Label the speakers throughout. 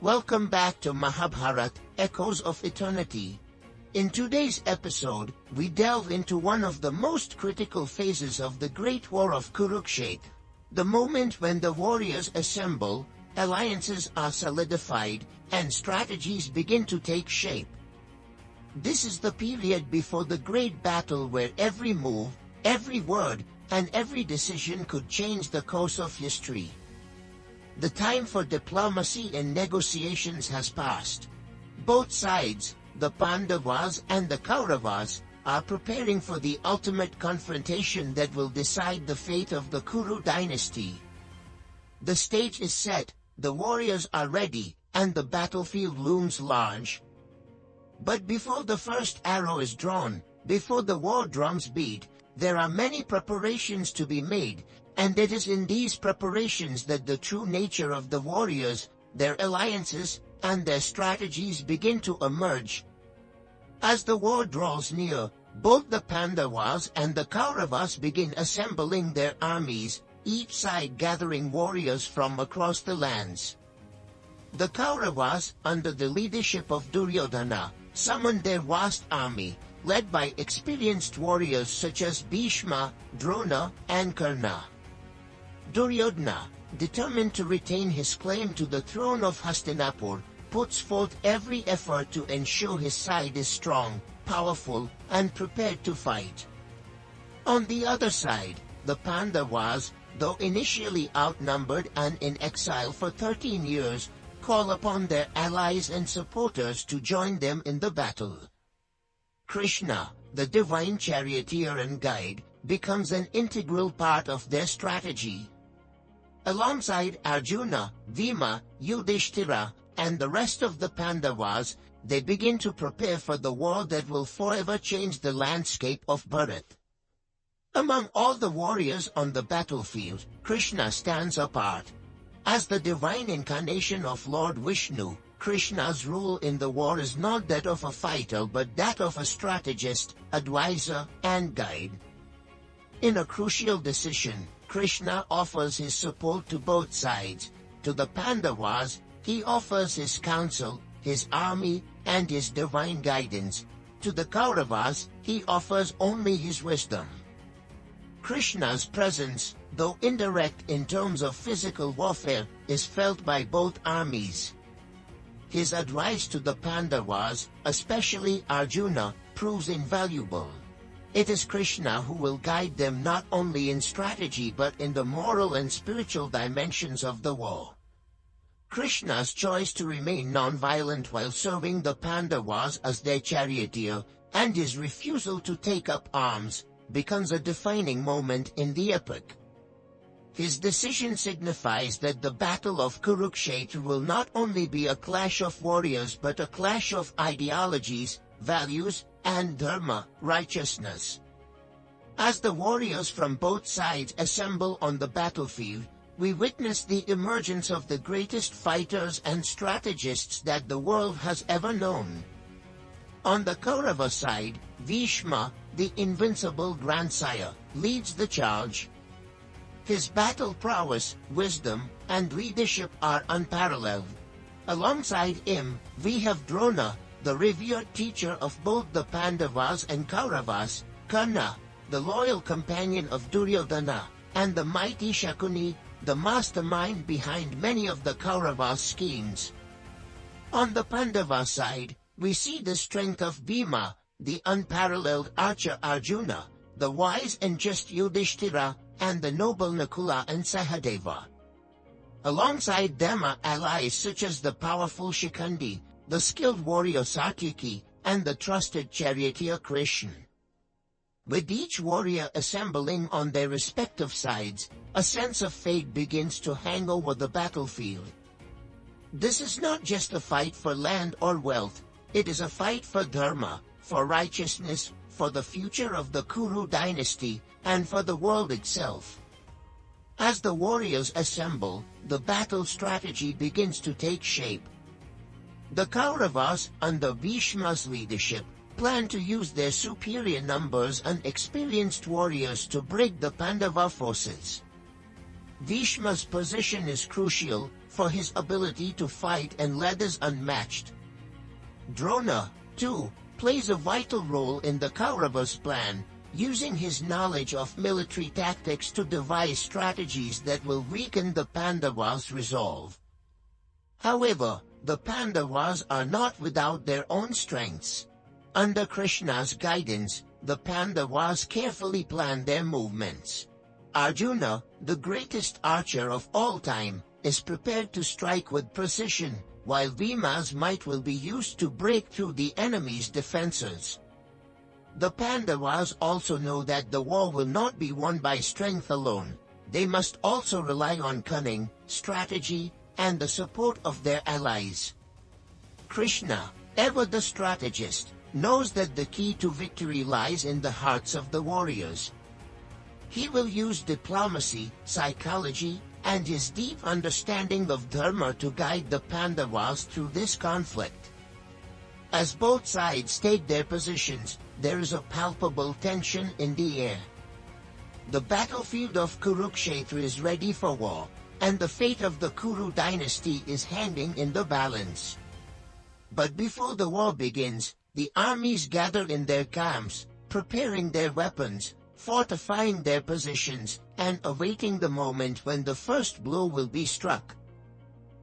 Speaker 1: Welcome back to Mahabharata, Echoes of Eternity. In today's episode, we delve into one of the most critical phases of the Great War of Kurukshetra, the moment when the warriors assemble, alliances are solidified, and strategies begin to take shape. This is the period before the great battle where every move, every word, and every decision could change the course of history. The time for diplomacy and negotiations has passed. Both sides, the Pandavas and the Kauravas, are preparing for the ultimate confrontation that will decide the fate of the Kuru dynasty. The stage is set, the warriors are ready, and the battlefield looms large. But before the first arrow is drawn, before the war drums beat, there are many preparations to be made, and it is in these preparations that the true nature of the warriors, their alliances, and their strategies begin to emerge. As the war draws near, both the Pandavas and the Kauravas begin assembling their armies, each side gathering warriors from across the lands. The Kauravas, under the leadership of Duryodhana, summoned their vast army, led by experienced warriors such as Bhishma, Drona, and Karna. Duryodhana, determined to retain his claim to the throne of Hastinapur, puts forth every effort to ensure his side is strong, powerful, and prepared to fight. On the other side, the Pandavas, though initially outnumbered and in exile for 13 years, call upon their allies and supporters to join them in the battle. Krishna, the divine charioteer and guide, becomes an integral part of their strategy. Alongside Arjuna, Bhima, Yudhishthira, and the rest of the Pandavas, they begin to prepare for the war that will forever change the landscape of Bharat. Among all the warriors on the battlefield, Krishna stands apart. As the divine incarnation of Lord Vishnu, Krishna's role in the war is not that of a fighter but that of a strategist, advisor, and guide. In a crucial decision, Krishna offers his support to both sides. To the Pandavas, he offers his counsel, his army, and his divine guidance. To the Kauravas, he offers only his wisdom. Krishna's presence, though indirect in terms of physical warfare, is felt by both armies. His advice to the Pandavas, especially Arjuna, proves invaluable. It is Krishna who will guide them not only in strategy but in the moral and spiritual dimensions of the war. Krishna's choice to remain non-violent while serving the Pandavas as their charioteer, and his refusal to take up arms, becomes a defining moment in the epic. His decision signifies that the Battle of Kurukshetra will not only be a clash of warriors but a clash of ideologies, values, and dharma, righteousness. As the warriors from both sides assemble on the battlefield, we witness the emergence of the greatest fighters and strategists that the world has ever known. On the Kaurava side, Bhishma, the invincible grandsire, leads the charge. His battle prowess, wisdom, and leadership are unparalleled. Alongside him, we have Drona, the revered teacher of both the Pandavas and Kauravas, Karna, the loyal companion of Duryodhana, and the mighty Shakuni, the mastermind behind many of the Kauravas' schemes. On the Pandava side, we see the strength of Bhima, the unparalleled archer Arjuna, the wise and just Yudhishthira, and the noble Nakula and Sahadeva. Alongside them are allies such as the powerful Shikandi, the skilled warrior Satyaki, and the trusted charioteer Krishna. With each warrior assembling on their respective sides, a sense of fate begins to hang over the battlefield. This is not just a fight for land or wealth, it is a fight for dharma, for righteousness, for the future of the Kuru dynasty, and for the world itself. As the warriors assemble, the battle strategy begins to take shape. The Kauravas, under Bhishma's leadership, plan to use their superior numbers and experienced warriors to break the Pandava forces. Bhishma's position is crucial, for his ability to fight and lead is unmatched. Drona, too, plays a vital role in the Kauravas' plan, using his knowledge of military tactics to devise strategies that will weaken the Pandavas' resolve. However, the Pandavas are not without their own strengths. Under Krishna's guidance, the Pandavas carefully plan their movements. Arjuna, the greatest archer of all time, is prepared to strike with precision, while Bhima's might will be used to break through the enemy's defenses. The Pandavas also know that the war will not be won by strength alone. They must also rely on cunning, strategy, and the support of their allies. Krishna, ever the strategist, knows that the key to victory lies in the hearts of the warriors. He will use diplomacy, psychology, and his deep understanding of dharma to guide the Pandavas through this conflict. As both sides take their positions, there is a palpable tension in the air. The battlefield of Kurukshetra is ready for war, and the fate of the Kuru dynasty is hanging in the balance. But before the war begins, the armies gather in their camps, preparing their weapons, fortifying their positions, and awaiting the moment when the first blow will be struck.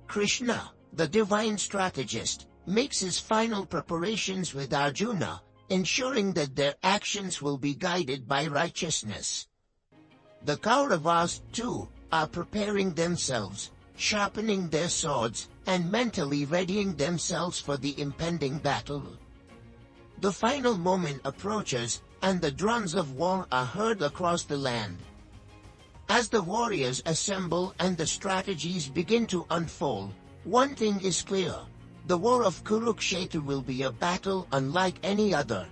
Speaker 1: Krishna, the divine strategist, makes his final preparations with Arjuna, ensuring that their actions will be guided by righteousness. The Kauravas, too, are preparing themselves, sharpening their swords, and mentally readying themselves for the impending battle. The final moment approaches, and the drums of war are heard across the land. As the warriors assemble and the strategies begin to unfold, one thing is clear: the war of Kurukshetra will be a battle unlike any other.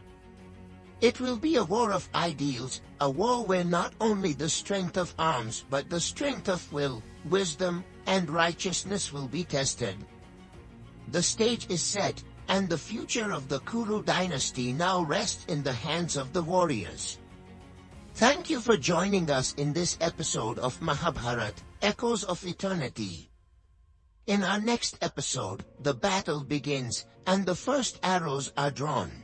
Speaker 1: It will be a war of ideals, a war where not only the strength of arms but the strength of will, wisdom, and righteousness will be tested. The stage is set, and the future of the Kuru dynasty now rests in the hands of the warriors. Thank you for joining us in this episode of Mahabharata, Echoes of Eternity. In our next episode, the battle begins, and the first arrows are drawn.